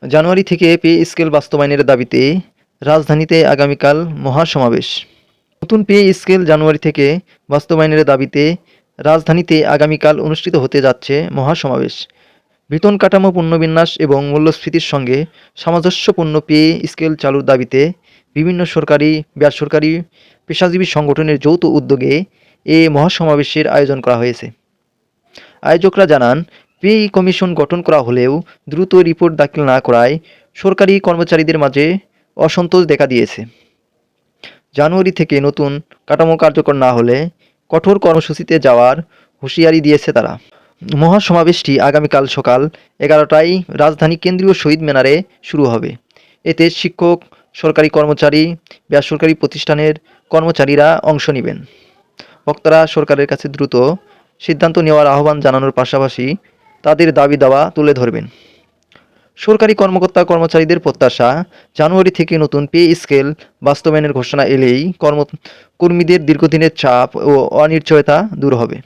জানুয়ারি থেকে pay scale বাস্তবায়নের দাবিতে রাজধানীতে আগামীকাল মহাসমাবেশ। নতুন পে স্কেল জানুয়ারি থেকে বাস্তবায়নের দাবিতে রাজধানীতে আগামীকাল অনুষ্ঠিত হতে যাচ্ছে মহাসমাবেশ। বেতন কাঠামো পুনর্বিন্যাস এবং মূল্যস্ফীতির সঙ্গে সামঞ্জস্যপূর্ণ পে স্কেল চালুর দাবিতে বিভিন্ন সরকারি, বেসরকারি, পেশাজীবী সংগঠনের যৌথ উদ্যোগে এ মহাসমাবেশের আয়োজন করা হয়েছে। আয়োজকরা জানান, পে কমিশন গঠন করা হলেও দ্রুত রিপোর্ট দাখিল না করায় সরকারি কর্মচারীদের মাঝে অসন্তোষ দেখা দিয়েছে। জানুয়ারি থেকে নতুন কাঠামো কার্যকর না হলে কঠোর কর্মসূচিতে যাওয়ার হুঁশিয়ারি দিয়েছে তারা। মহাসমাবেশটি আগামীকাল সকাল 11টায় রাজধানী কেন্দ্রীয় শহীদ মিনারে শুরু হবে। এতে শিক্ষক, সরকারি কর্মচারী, বেসরকারি প্রতিষ্ঠানের কর্মচারীরা অংশ নেবেন। বক্তারা সরকারের কাছে দ্রুত সিদ্ধান্ত নেওয়ার আহ্বান জানানোর পাশাপাশি তাদের দাবি দাওয়া তুলে ধরবেন। সরকারি কর্মচারীদের প্রত্যাশা, জানুয়ারি থেকে নতুন পে স্কেল বাস্তবায়নের ঘোষণা এলেই কর্মীদের দীর্ঘদিনের চাপ ও অনিশ্চয়তা দূর হবে।